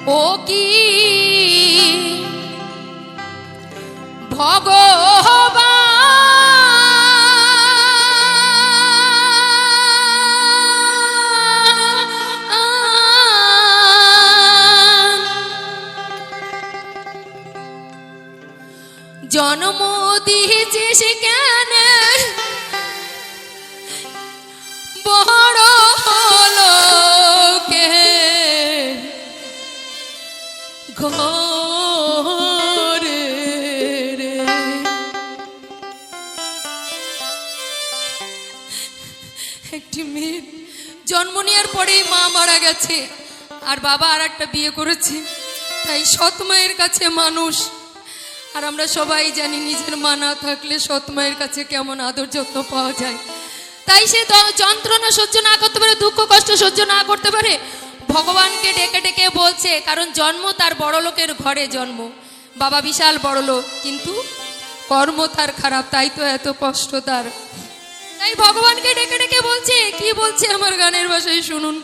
ও কি ভগবান জন্ম দিয়েছিস কেন বড় হলো কে ঘরে রে। একটি মেয়ে জন্ম নেওয়ার পরেই মা মারা গেছে আর বাবা আর একটা বিয়ে করেছে, তাই সৎ মায়ের কাছে মানুষ। আর আমরা সবাই জানি নিজের মা না থাকলে সৎ মায়ের কাছে কেমন আদর যত্ন পাওয়া যায়। তাই সে যন্ত্রণা সহ্য না করতে পারে, দুঃখ কষ্ট সহ্য না করতে পারে, ভগবানকে ডেকে ডেকে বলছে। কারণ জন্ম তার বড় লোকের ঘরে জন্ম, বাবা বিশাল বড় লোক, কিন্তু কর্ম তার খারাপ, তাই তো এত কষ্ট তার। তাই ভগবানকে ডেকে ডেকে বলছে। কি বলছে আমার গানের ভাষায় শুনুন।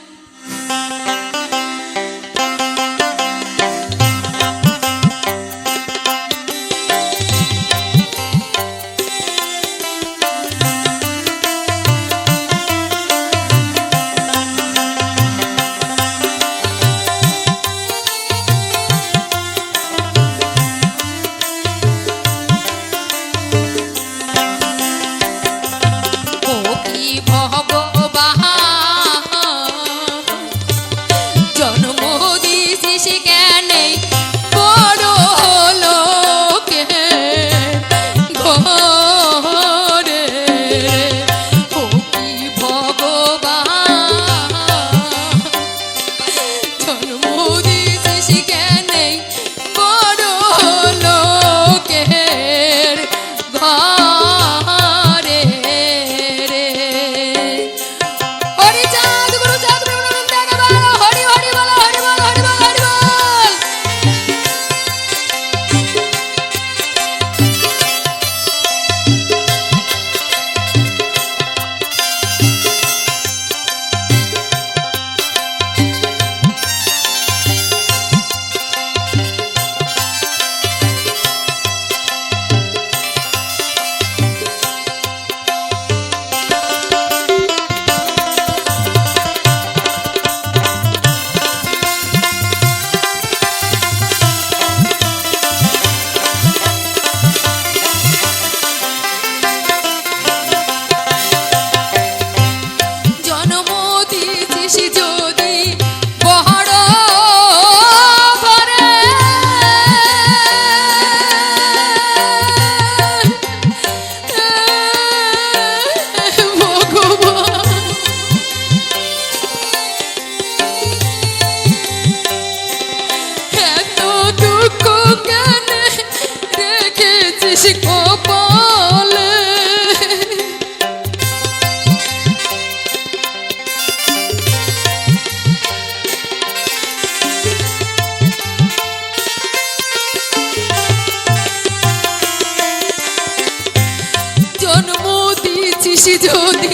যদি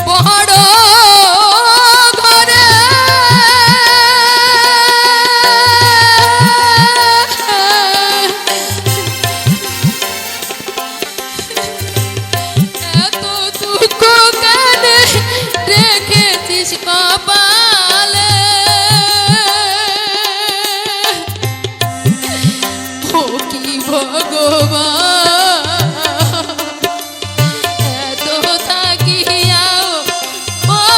বড় ঘরে এত দুঃখ কেন রেখেছিস কপালে, ও কি ভগবান Oh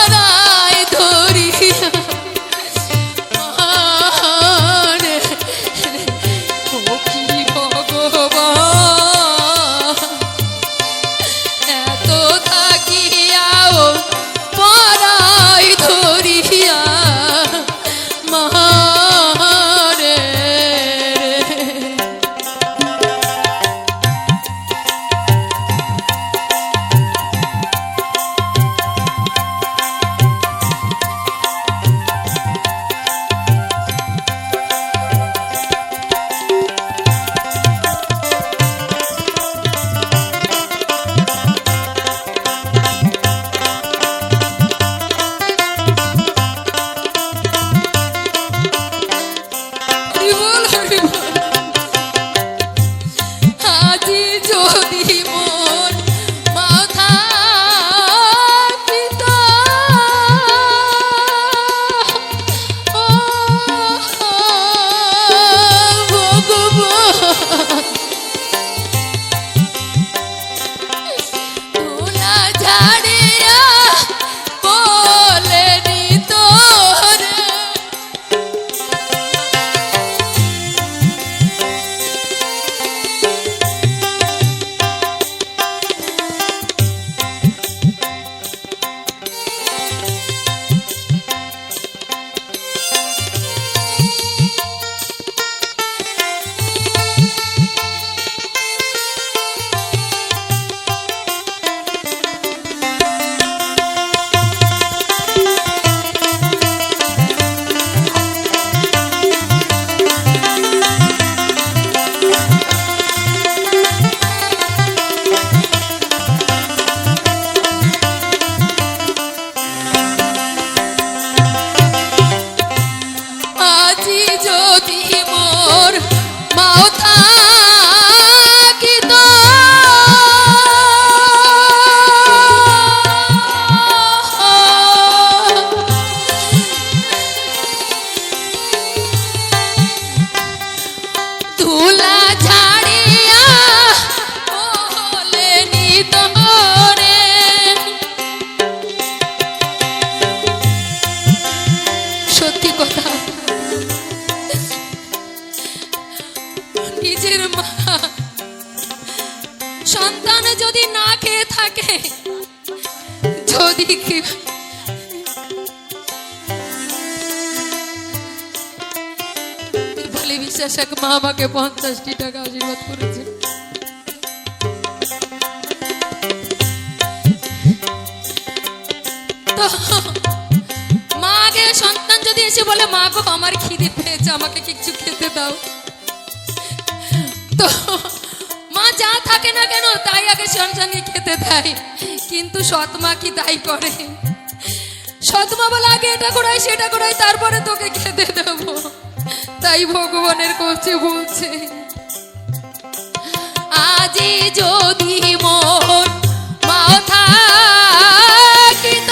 নিজের মা সন্তান যদি না খেয়ে থাকে, যদি বলে বিশ্বাস, এক মা আমাকে 50টি টাকা আশীর্বাদ করেছে। তো মা আগে সন্তান যদি এসে বলে, মা গো আমার খিদে পেয়েছে, আমাকে কিছু খেতে দাও, তো মা যা থাকে না কেন তাই আগে সন্তানকে খেতে দেয়। কিন্তু সৎ মা কি তাই করে? সৎ মা বলে আগে এটা করাই সেটা করাই, তারপরে তোকে খেতে দেবো। তাই ভগবানের কাছে বলছে, আজি যদি মোর মা থাকিত,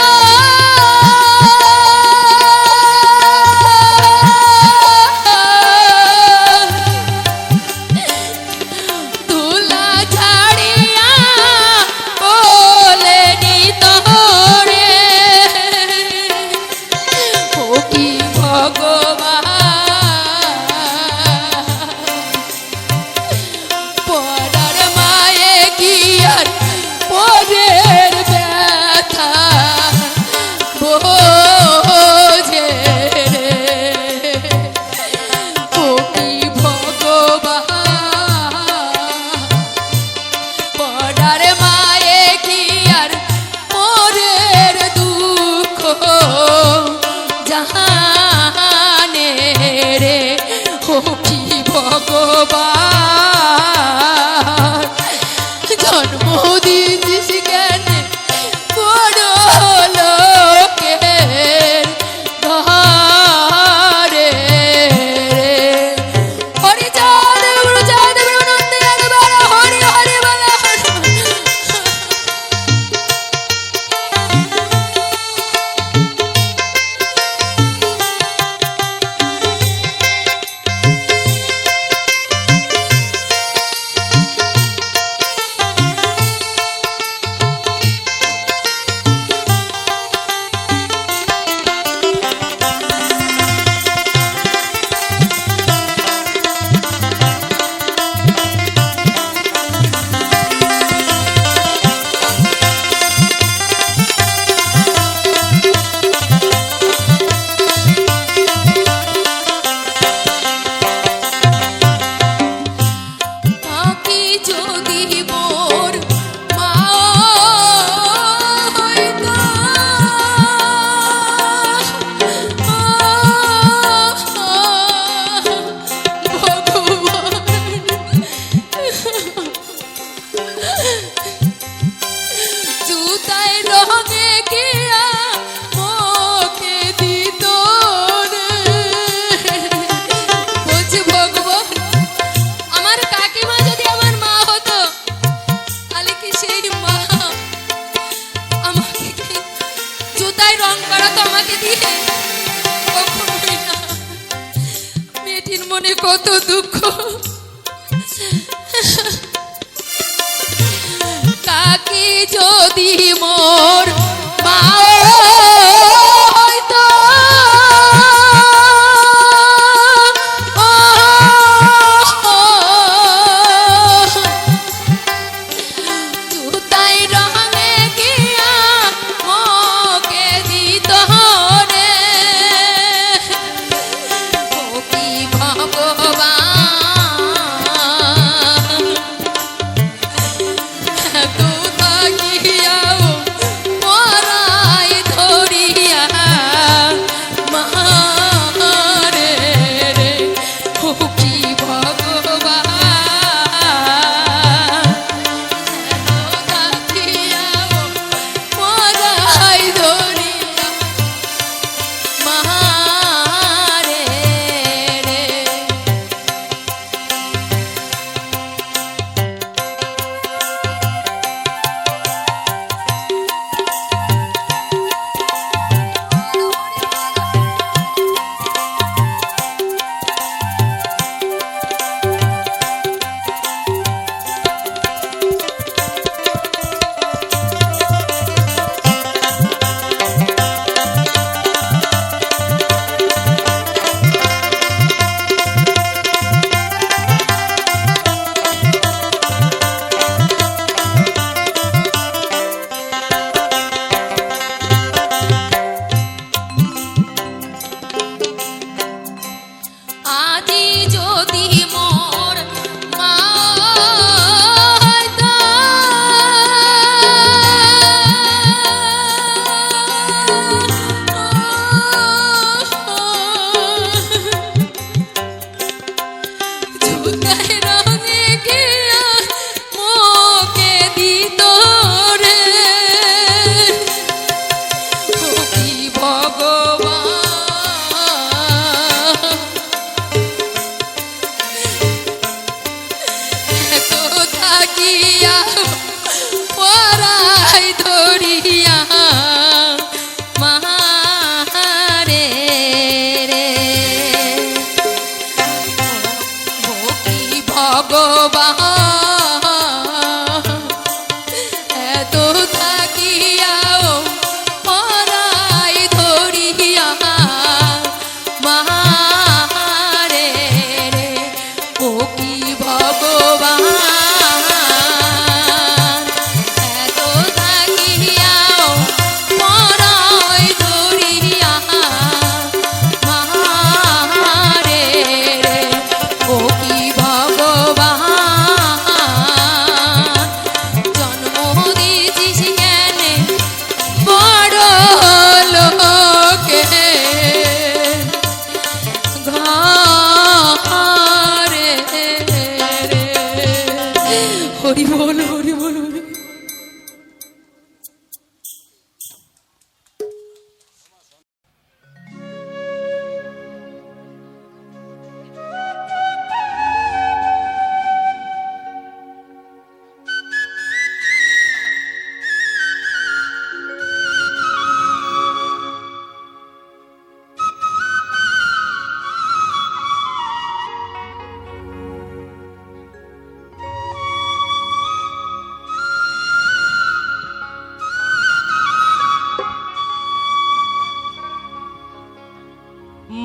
মনে কত দুঃখ। কাকে যদি মোর মা হয়তো জুতাই রঙে গিয়া মোকে দিত রে, ও কি ভগবান আজি যদি মোর মা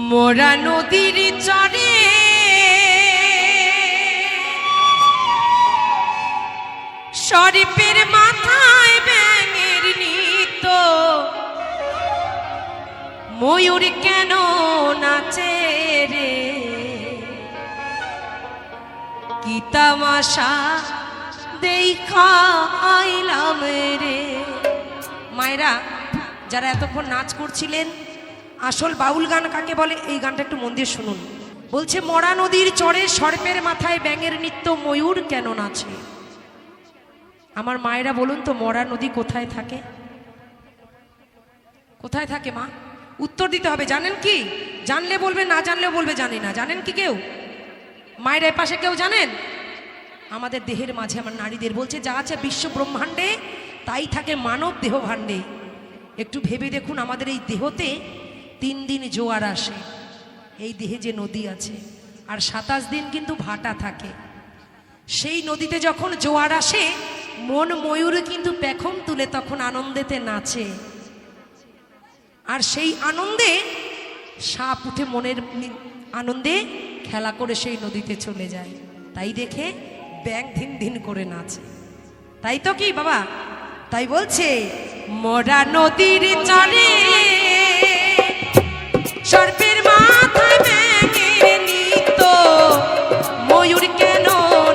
মোরা নদীর চরে সর্পের মাথায় ব্যাঙের নিত ময়ূর কেন নাচে রে কি তামাশা দেখা আইলাম রে। মায়েরা যারা এতক্ষণ নাচ করছিলেন, আসল বাউল গান কাকে বলে এই গানটা একটু মন দিয়ে শুনুন। বলছে মরা নদীর চরে সর্পের মাথায় ব্যাঙের নৃত্য ময়ূর কেন নাচে। আমার মায়েরা বলুন তো মরা নদী কোথায় থাকে? কোথায় থাকে মা? উত্তর দিতে হবে। জানেন কি? জানলে বলবে, না জানলেও বলবে জানি না। জানেন কি কেউ? মায়ের এ পাশে কেউ জানেন? আমাদের দেহের মাঝে আমার নারীদের বলছে যা আছে বিশ্ব ব্রহ্মাণ্ডে তাই থাকে মানব দেহ ভাণ্ডে। একটু ভেবে দেখুন, আমাদের এই দেহতে 3 দিন জোয়ার আসে, এই দেহে যে নদী আছে, আর 27 দিন কিন্তু ভাটা থাকে। সেই নদীতে যখন জোয়ার আসে মন ময়ূর কিন্তু পেখম তুলে তখন আনন্দেতে নাচে, আর সেই আনন্দে সাপ উঠে মনের আনন্দে খেলা করে সেই নদীতে চলে যায়। তাই দেখে ব্যাঙ ধিন ধিন করে নাচে। তাই তো কি বাবা? তাই বলছে মরা নদীর চরে সর্পের মাথায় ব্যাঙের নৃত্য ময়ূর কেন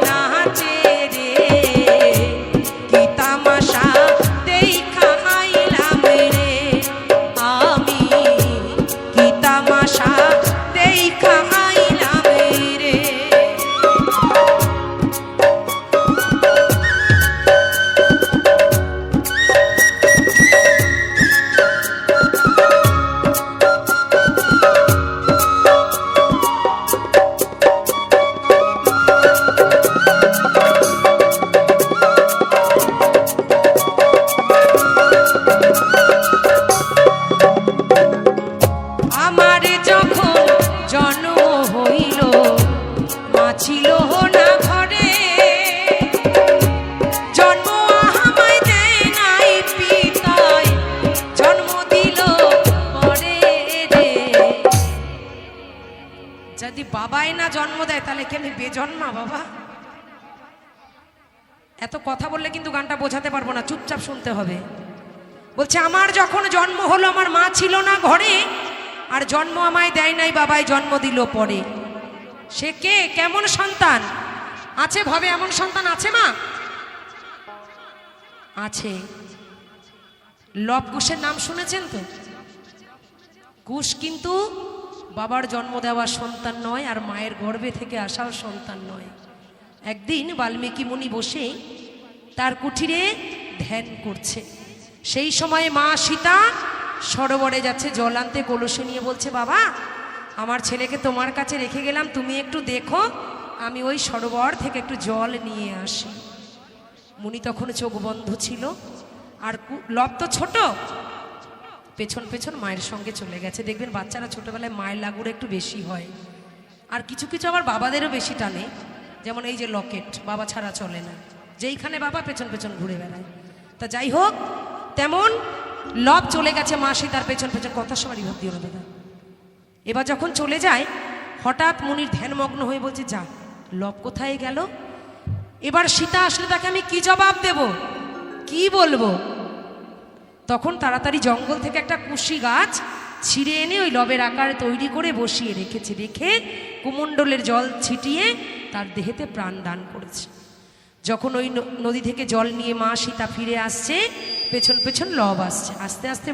নাচে রে কি তামাশা দেখা আইলাম রে আমি কি তামাশা দেখা আইলাম রে। যদি বাবাই না জন্ম দেয় তাহলে কি আমি বেজন্মা বাবা? এত কথা বললে কিন্তু গানটা বোঝাতে পারবো না, চুপচাপ শুনতে হবে। বলছে আমার যখন জন্ম হলো আমার মা ছিল না ঘরে, আর জন্ম আমায় দেয় নাই বাবাই জন্ম দিল পরে। সে কে, কেমন সন্তান আছে ভবে? এমন সন্তান আছে মা? আছে। লব কুশের নাম শুনেছেন তো? কুশ কিন্তু বাবার জন্ম দেওয়া সন্তান নয়, আর মায়ের গর্ভে থেকে আসাও সন্তান নয়। একদিন বাল্মীকি মুনি বসে তার কুঠিরে ধ্যান করছে। সেই সময়ে মা সীতা সরোবরে যাচ্ছে জল আনতে, কলসি নিয়ে বলছে, বাবা আমার ছেলেকে তোমার কাছে রেখে গেলাম, তুমি একটু দেখো, আমি ওই সরোবর থেকে একটু জল নিয়ে আসি। মুনি তখন চোখ বন্ধ ছিল, আর লব তো ছোট, পেছন পেছন মায়ের সঙ্গে চলে গেছে। দেখবেন বাচ্চারা ছোটবেলায় মায়ের লাগুড়ে একটু বেশি হয়, আর কিছু কিছু আবার বাবাদেরও বেশি টানে। যেমন এই যে লকেট, বাবা ছাড়া চলে না, যেইখানে বাবা পেছন পেছন ঘুরে বেড়ায়। তা যাই হোক, তেমন লব চলে গেছে মা সীতার পেছন পেছন। কথা সবারই ভাব দিও না দাদা। এবার যখন চলে যায়, হঠাৎ মুনির ধ্যানমগ্ন হয়ে বলছে, যা লব কোথায় গেল? এবার সীতা আসলে তাকে আমি কি জবাব দেব, কি বলবো? তখন তাড়াতাড়ি জঙ্গল থেকে একটা কুশি গাছ ছিঁড়ে এনে ওই লবের আকারে তৈরি করে বসিয়ে রেখেছে। রেখে কুমণ্ডলের জল ছিটিয়ে তার দেহেতে প্রাণ দান করেছে। যখন ওই নদী থেকে জল নিয়ে মা সীতা ফিরে আসছে, পেছন পেছন লব আসছে। আস্তে আস্তে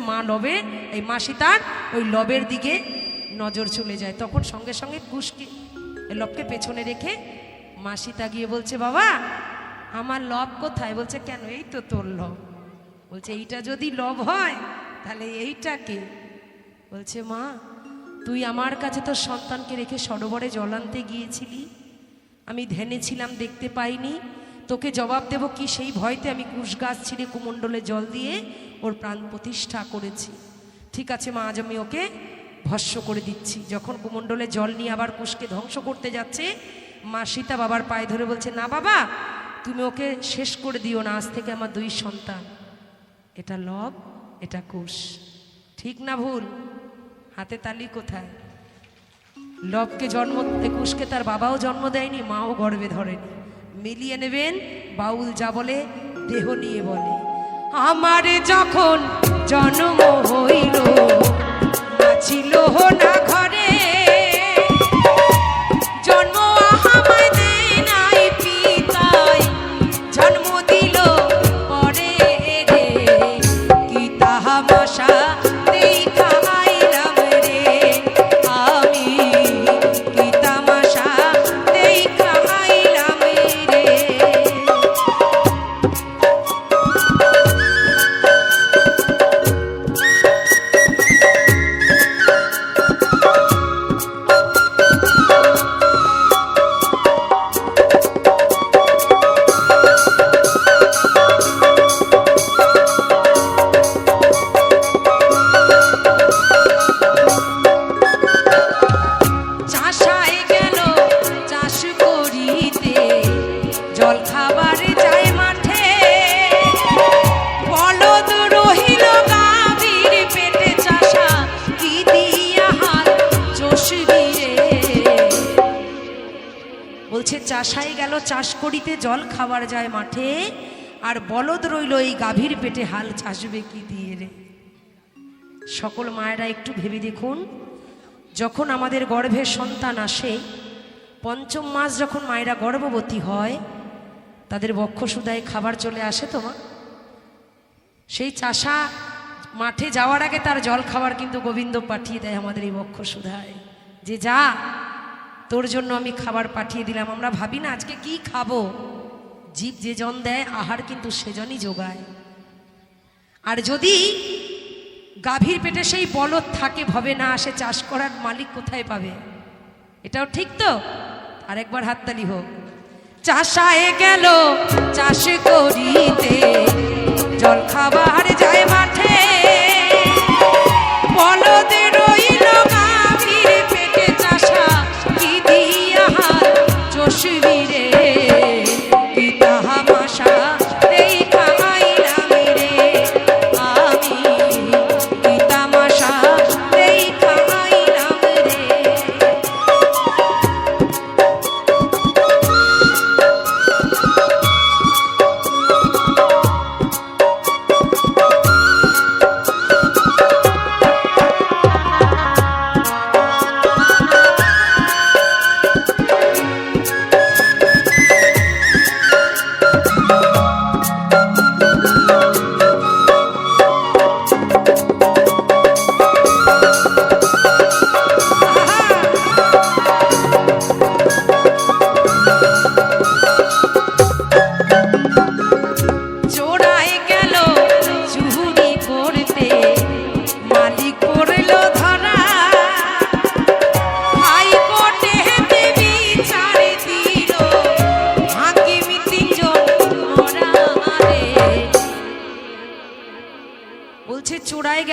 মা সীতার ওই লবের দিকে নজর চলে যায়। তখন সঙ্গে সঙ্গে কুশকে লবকে পেছনে রেখে মা সীতা গিয়ে বলছে, বাবা আমার লব কোথায়? বলছে, কেন? এই তো তোর লব। বলছে, এইটা যদি লব হয় তাহলে এইটা কে? বলছে, মা তুই আমার কাছে তোর সন্তানকে রেখে সরোবরে জল আনতে গিয়েছিলি, আমি ধ্যানে ছিলাম, দেখতে পাইনি, তোকে জবাব দেব কি সেই ভয়তে আমি কুশ গাছ ছিঁড়ে কুমণ্ডলে জল দিয়ে ওর প্রাণ প্রতিষ্ঠা করেছি। ঠিক আছে মা, আজ আমি ওকে ভস্য করে দিচ্ছি। যখন কুমণ্ডলে জল নিয়ে আবার কুশকে ধ্বংস করতে যাচ্ছে, মা সীতা বাবার পায়ে ধরে বলছে, না বাবা তুমি ওকে শেষ করে দিও না, আজ থেকে আমার দুই সন্তান, এটা লব, এটা কুশ। ঠিক না ভুল? হাতে তালি কোথায়? লবকে জন্ম, কুশকে তার বাবাও জন্ম দেয়নি, মাও গর্ভে ধরেনি। মিলিয়ে নেবেন, বাউল যা বলে দেহ নিয়ে বলে। আমার যখন জন্ম হইল ছিল না ঘরে, জন্ম আমায় দেয় নাই পিতায়, জন্ম দিল পরে রে, কি তাহামাশা দেখা আইলাম রে, আমি কি তামাশা দেখা আইলাম রে। চাষায় গেল চাষ করিতে, জল খাবার যায় মাঠে, বলদ রহিল গাভীর পেটে, চাষা কি দিয়া হাল চষবি রে। বলছে, চাষায় গেল চাষ করিতে, জল খাবার যায় মাঠে, আর বলদ রইল এই গাভীর পেটে, হাল চাষবে কি দিয়ে রে। সকল মায়েরা একটু ভেবে দেখুন, যখন আমাদের গর্ভে সন্তান আসে, পঞ্চম মাস যখন মায়েরা গর্ভবতী হয়, তাদের বক্ষসুদায় খাবার চলে আসে তো মা? সেই চাষা মাঠে যাওয়ার আগে তার জল খাবার কিন্তু গোবিন্দ পাঠিয়ে দেয় আমাদের এই বক্ষসুদায়, যে যা তোর জন্য আমি খাবার পাঠিয়ে দিলাম। আমরা ভাবি না আজকে কি খাবো, জীব যে জন দেয় আহার কিন্তু সেজনই যোগায়। আর যদি গাভীর পেটে সেই বলদ থাকে, ভবে না আসে, চাষ করার মালিক কোথায় পাবে? এটাও ঠিক তো? আরেকবার হাততালি হোক। চাষায় গেল চাষ করিতে, জল খাবার যায় মাঠে, বলদ রইল গাভীর পেটে, চাষা কি দিয়া হাল চষবি রে, কি তাহামাশা দেখা আইলাম রে, আমি কি তামাশা দেখা আইলাম রে।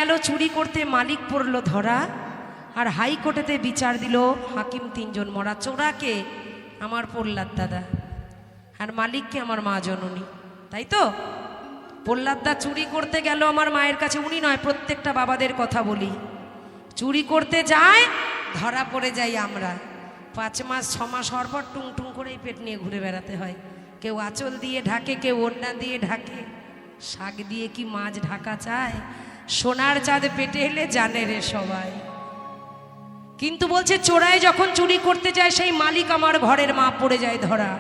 গেল চুরি করতে, মালিক পড়ল ধরা, আর হাইকোর্টেতে বিচার দিল হাকিম 3 জন মরা। চোরাকে আমার প্রহ্লাদ দাদা, আর মালিককে আমার মা জননী, তাই তো? প্রহ্লাদ দা চুরি করতে গেল আমার মায়ের কাছে, উনি নয়, প্রত্যেকটা বাবাদের কথা বলি। চুরি করতে যায়, ধরা পড়ে যাই আমরা। 5 মাস 6 মাস হওয়ার পর টুং টুং করেই পেট নিয়ে ঘুরে বেড়াতে হয়। কেউ আঁচল দিয়ে ঢাকে, কেউ ওড়না দিয়ে ঢাকে। শাক দিয়ে কি মাছ ঢাকা চায়? সোনার চাঁদ পেটে এলে জানে রে সবাই। কিন্তু বলছে চোরাই যখন চুরি করতে যায়, সেই মালিক আমার ঘরের মা পড়ে যায় ধরা।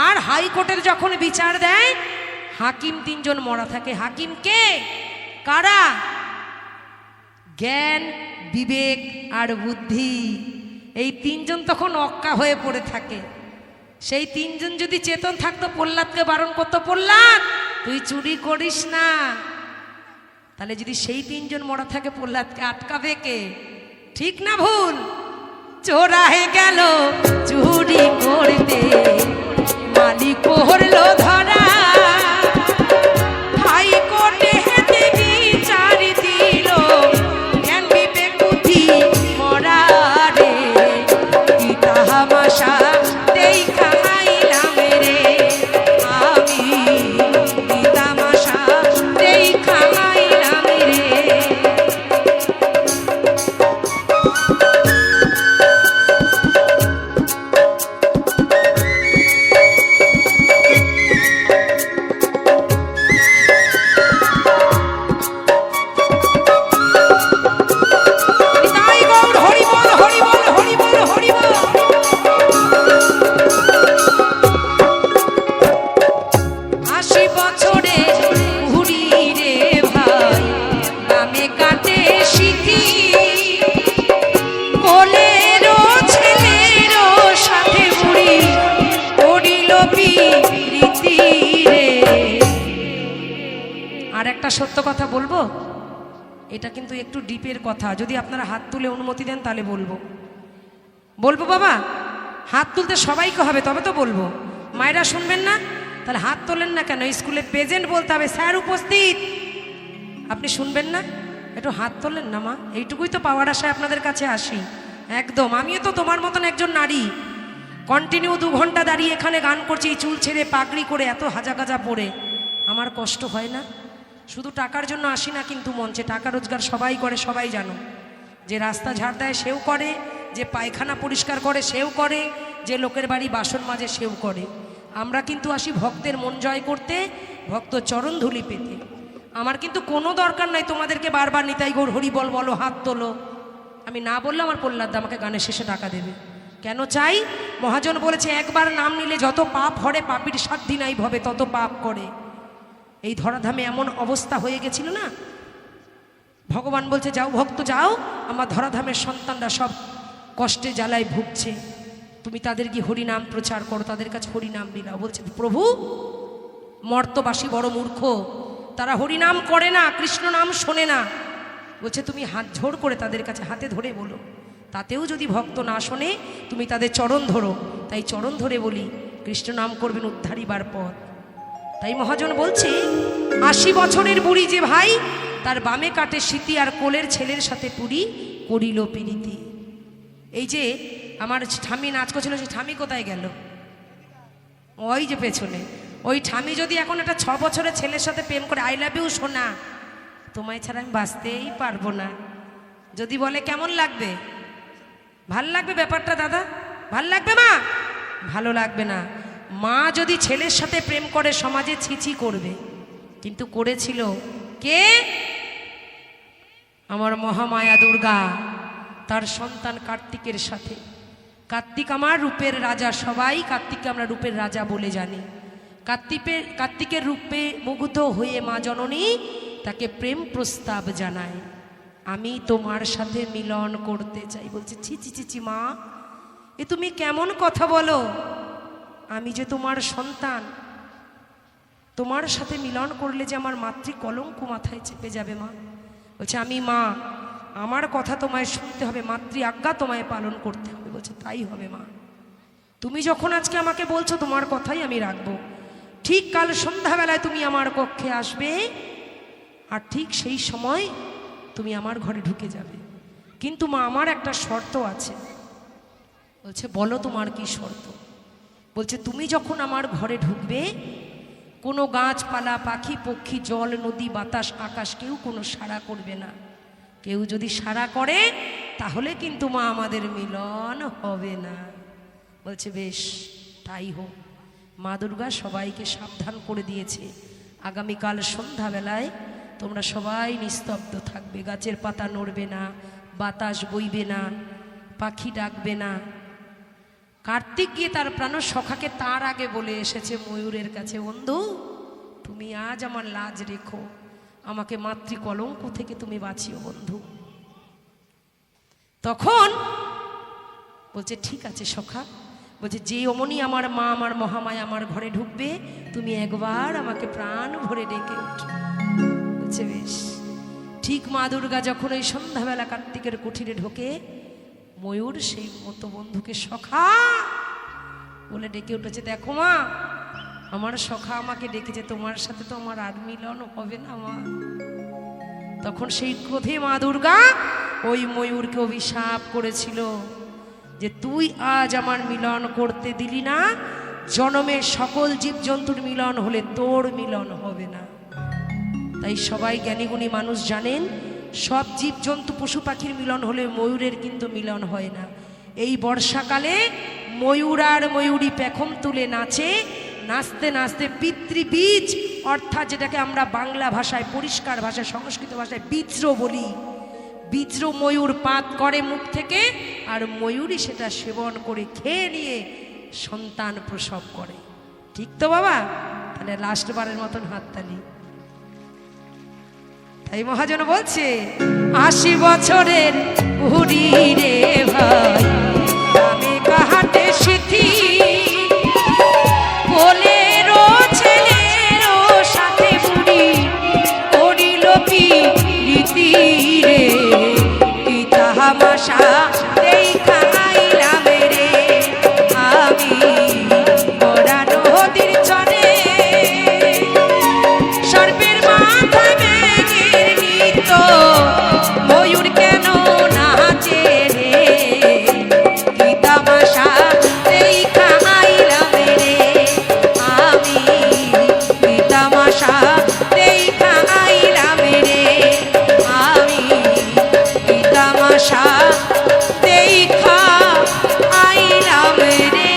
আর হাইকোর্টের যখন বিচার দেয়, হাকিম 3 জন মরা থাকে। হাকিম কে? কারা? জ্ঞান, বিবেক আর বুদ্ধি, এই 3 জন তখন অক্কা হয়ে পড়ে থাকে। সেই 3 জন যদি চেতন থাকতো, প্রহ্লাদকে বারণ করতো, প্রহ্লাদ তুই চুরি করিস না। তাহলে যদি সেই 3 জন মরা থাকে, প্রহ্লাদকে আটকাবে কে? ঠিক না ভুল? চোরা হয়ে গেল চুরি করতে, মালিক পড়লো ধরা, হাইকোর্টে হেতে বিচার দিল জ্ঞান বিবেক বুদ্ধি মরা রে। কি তামাশা দেখা আইলাম রে আমি, কি তামাশা দেখা আইলাম রে। আর একটা সত্য কথা বলবো, এটা কিন্তু একটু ডিপের কথা। যদি আপনারা হাত তুলে অনুমতি দেন তাহলে বলবো। বলবো বাবা? হাত তুলতে সবাইকে হবে, তবে তো বলবো। মায়েরা শুনবেন না? তাহলে হাত তোলেন না কেন? স্কুলে প্রেজেন্ট বলতে হবে, স্যার উপস্থিত। আপনি শুনবেন না? একটু হাত তোলেন না মা। এইটুকুই তো পাওয়ার আশায় আপনাদের কাছে আসি। একদম, আমিও তো তোমার মতন একজন নারী। কন্টিনিউ 2 ঘন্টা দাঁড়িয়ে এখানে গান করছি, এই চুল ছেড়ে পাগড়ি করে, এত হাজা গাজা পরে। আমার কষ্ট হয় না? শুধু টাকার জন্য আসি না কিন্তু মঞ্চে। টাকা রোজগার সবাই করে, সবাই জানো। যে রাস্তা ঝাড় দেয় সেও করে, যে পায়খানা পরিষ্কার করে সেও করে, যে লোকের বাড়ি বাসন মাজে সেও করে। আমরা কিন্তু আসি ভক্তের মন জয় করতে, ভক্ত চরণ ধুলি পেতে। আমার কিন্তু কোনো দরকার নাই তোমাদেরকে বারবার নিতাই গৌর হরি বল বলো, হাত তোলো। আমি না বললে আমার প্রহ্লাদ দা আমাকে গানের শেষে টাকা দেবে। কেন চাই? মহাজন বলেছে, একবার নাম নিলে যত পাপ হরে, পাপীর সাধ্য নাই ভবে তত পাপ করে। এই ধরাধামে এমন অবস্থা হয়ে গেছিল না, ভগবান বলছে যাও ভক্ত যাও, আমার ধরাধামের সন্তানরা সব কষ্টে জ্বালায় ভুগছে, তুমি তাদের কি হরিনাম প্রচার করো, তাদের কাছে হরিনাম বিলাও। বলছে প্রভু, মর্তবাসী বড় মূর্খ, তারা হরিনাম করে না, কৃষ্ণ নাম শোনে না। বলছে তুমি হাত ঝোড় করে তাদের কাছে হাতে ধরে বলো, তাতেও যদি ভক্ত না শোনে তুমি তাদের চরণ ধরো। তাই চরণ ধরে বলি, কৃষ্ণ নাম করবেন উদ্ধারিবার পথ। তাই মহাজন বলছে 80 বছরের বুড়ি যে ভাই, তার বামে কাটে স্মৃতি, আর কোলের ছেলের সাথে পুরি করিল প্রীতি। এই যে আমার ঠামি নাচ করছিল, সে ঠামি কোথায় গেল? ওই যে পেছনে। ওই ঠামি যদি এখন একটা 6 বছরের ছেলের সাথে প্রেম করে, আই লাভ ইউ সোনা, তোমায় ছাড়া আমি বাঁচতেই পারবো না, যদি বলে কেমন লাগবে? ভাল লাগবে ব্যাপারটা দাদা? ভাল লাগবে মা? ভালো লাগবে না। মা যদি ছেলের সাথে প্রেম করে সমাজে ছিছি করবে, কিন্তু করেছিল কে? আমার মহামায়া দুর্গা তার সন্তান কার্তিকের সাথে। কার্তিক আমার রূপের রাজা, সবাই কার্তিককে আমরা রূপের রাজা বলে জানি। কার্তিকের রূপে মুগ্ধ হয়ে মা জননী তাকে প্রেম প্রস্তাব জানায়, আমি তোমার সাথে মিলন করতে চাই। বলছে ছি ছি ছি ছি মা, এ তুমি কেমন কথা বলো? আমি যে তোমার সন্তান, তোমার সাথে মিলন করলে যে আমার মাতৃ কলঙ্ক মাথায় চেপে যাবে মা। বলছে আমি মা, আমার কথা তোমায় শুনতে হবে, মাতৃ আজ্ঞা তোমায় পালন করতে হবে। বলছে তাই হবে মা, তুমি যখন আজকে আমাকে বলছো তোমার কথাই আমি রাখবো। ঠিক কাল সন্ধ্যাবেলায় তুমি আমার কক্ষে আসবে, আর ঠিক সেই সময় তুমি আমার ঘরে ঢুকে যাবে, কিন্তু মা আমার একটা শর্ত আছে। বলছে বলো তোমার কি শর্ত? বলছে তুমি যখন আমার ঘরে ঢুকবে, কোনো গাছপালা, পাখি পক্ষী, জল, নদী, বাতাস, আকাশ কেউ কোনো সাড়া করবে না। কেউ যদি সাড়া করে তাহলে কিন্তু মা আমাদের মিলন হবে না। বলছে বেশ তাই হোক। মা দুর্গা সবাইকে সাবধান করে দিয়েছে, আগামীকাল সন্ধ্যাবেলায় তোমরা সবাই নিস্তব্ধ থাকবে, গাছের পাতা নড়বে না, বাতাস বইবে না, পাখি ডাকবে না। কার্তিক গিয়ে তার প্রাণ সখাকে তার আগে বলে এসেছে ময়ূরের কাছে, বন্ধু তুমি আজ আমার লাজ রেখো, আমাকে মাতৃকলঙ্ক থেকে তুমি বাঁচিও বন্ধু। তখন বলছে ঠিক আছে সখা। বলছে যে অমনি আমার মা, আমার মহামায়া আমার ঘরে ঢুকবে, তুমি একবার আমাকে প্রাণ ভরে ডেকে উঠো। বলছে বেশ। ঠিক মা দুর্গা যখন ওই সন্ধ্যাবেলা কার্তিকের কুঠিরে ঢোকে, ময়ূর সেই মতো বন্ধুকে সখা বলে ডেকে উঠেছে। দেখো মা, আমার সখা আমাকে ডেকেছে, তোমার সাথে তো আমার আর মিলন হবে না মা। তখন সেই ক্রোধে মা দুর্গা ওই ময়ূরকে অভিশাপ করেছিল যে তুই আজ আমার মিলন করতে দিলি না, জনমের সকল জীবজন্তুর মিলন হলে তোর মিলন হবে না। তাই সবাই জ্ঞানীগুণী মানুষ জানেন, সব জীবজন্তু পশু পাখির মিলন হলে ময়ূরের কিন্তু মিলন হয় না। এই বর্ষাকালে ময়ূর আর ময়ূরী পেখম তুলে নাচে, নাচতে নাচতে পিতৃবীজ অর্থাৎ যেটাকে আমরা বাংলা ভাষায়, পরিষ্কার ভাষায়, সংস্কৃত ভাষায় বীজ্র বলি, বীজ্র ময়ূর পাত করে মুখ থেকে, আর ময়ূরী সেটা সেবন করে খেয়ে নিয়ে সন্তান প্রসব করে। ঠিক তো বাবা? তাহলে লাস্ট বারের মতন হাততালি। তাই মহাজন বলছে ৮০ বছরের বুড়ি রে ভাই, আমি কাহাতে সিথি কোলেরও ছেলেরও সাথে বুড়ি করিল কি রীতি রে, কি তাহামাশা দেখা আইলাম রে আমি বড়া নদীর চরে, সর্পের মাথায় ব্যাঙের নৃত্য, ময়ূর কেন নাচে রে, কি তামাশা দেখা আইলাম রে আমি, কি তামাশা দেখা আইলাম রে আমি, কি তামাশা দেখা আইলাম রে।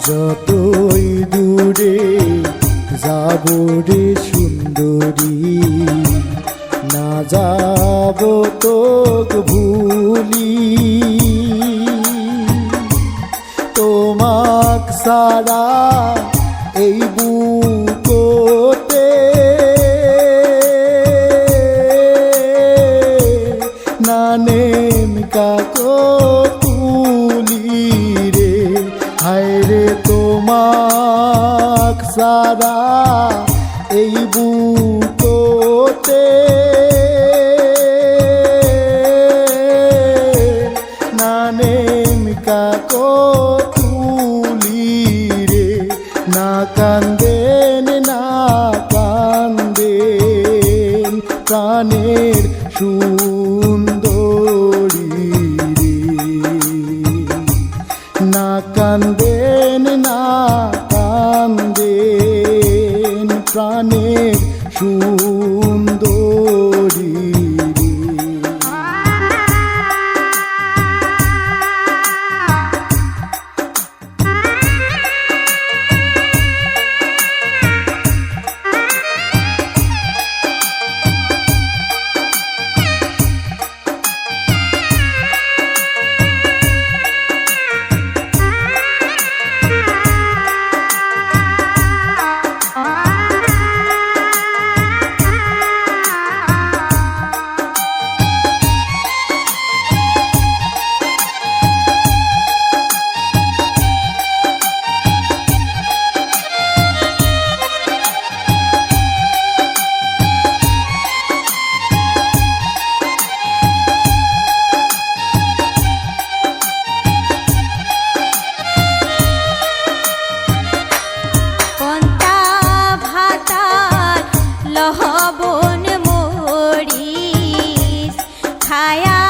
যতই দূরে যাব রে সুন্দরী, না যাব তোক ভুলি, তোমাক সারা এই বুকতে নানেন কাকো তুলি রে, হায় রে তোমাক সারা এই বুকতে নানেম কাকো তুলি রে না কান্দেন না কান্দেন প্রাণের সুন্দরী রে না কান্দেন না কান্দেন প্রাণের সুন্দরী রে। পন্তা ভাতার লহবন মরিস খায়া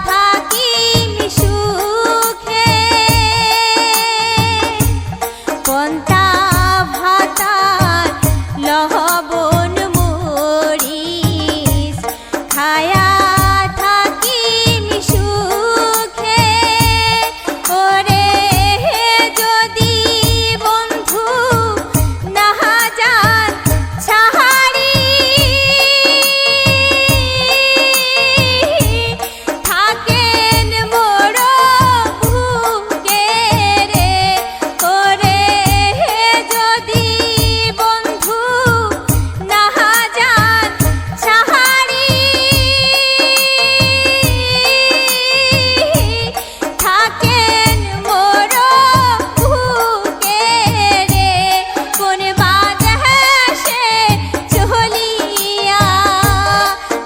থাকি সুখে পন্তা ভাতার লহবন মরিস খায়া থাকি সুখে ওরে যদি বন্ধু না যান ছাহারি থাকেন মোর বুকে রে ওরে যদি বন্ধু না যান ছাহারি থাকেন মোর বুকে রে কোন বাদেশে চলিয়া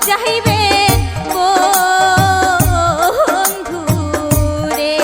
যাইবেন বন্ধু রে।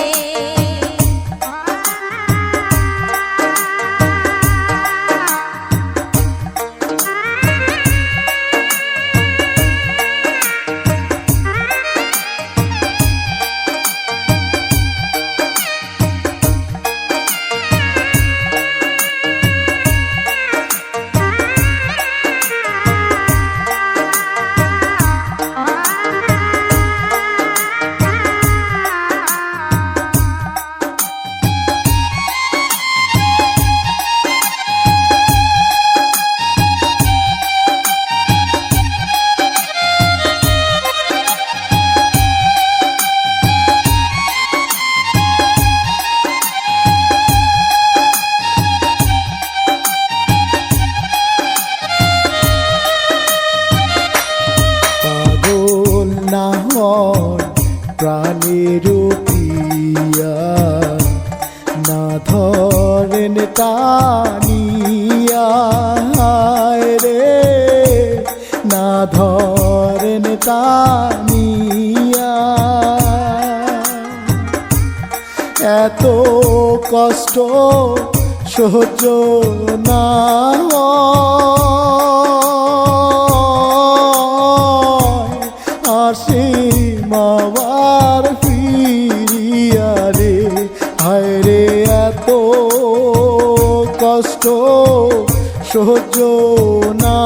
পাগল না হয় প্রাণের পিয়া না ধরেন টানিয়া রে না ধরেন টানিয়া এত কষ্ট সহ্য না আসি মাবার ফিরিয়া রে হায় রে এত কষ্ট সহ্য না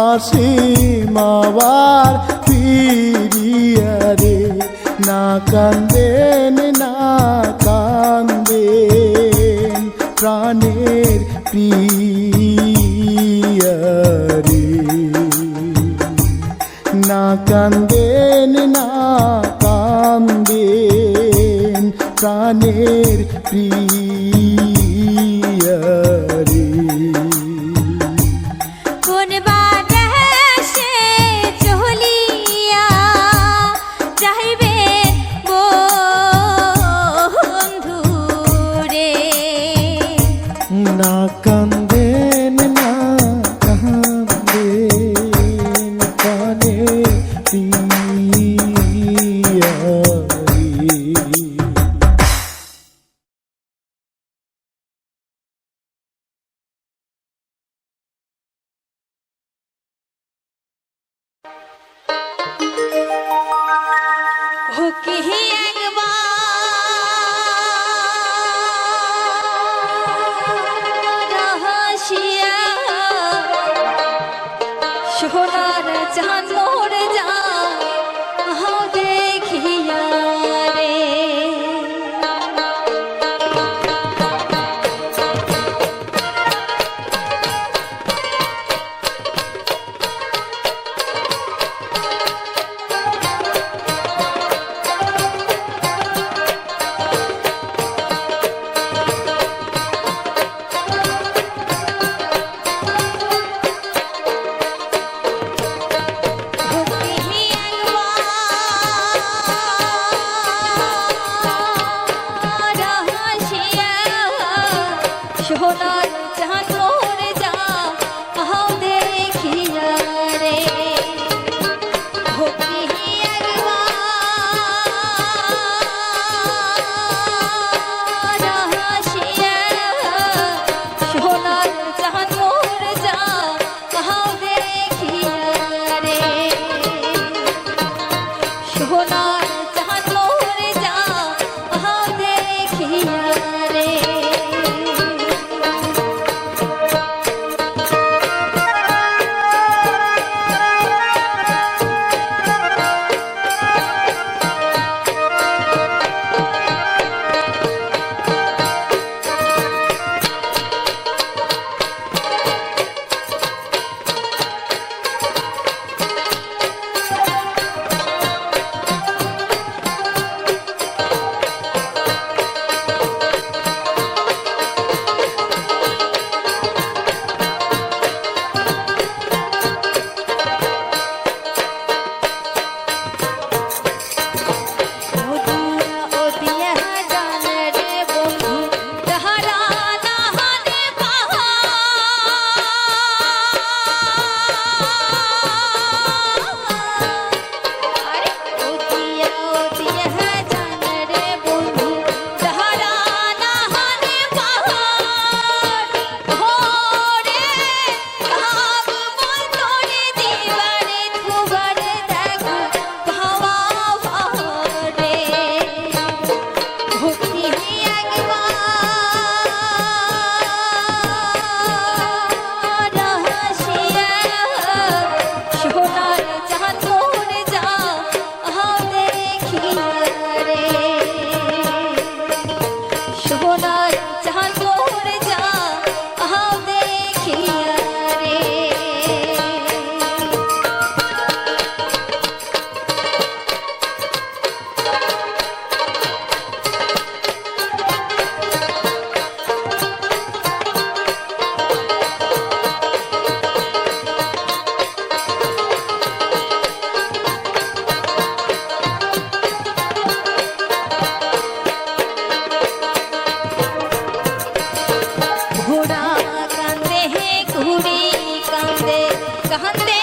আসি মাবার ফিরিয়া রে না কান্দেন না কান্দেন প্রাণের প্রিয়া রে না কান্দেন না কান্দেন প্রাণের প্রিয়া রে কোন বাদেশে চলিয়া যাইবেন বুড়ি কান্দে কান্দে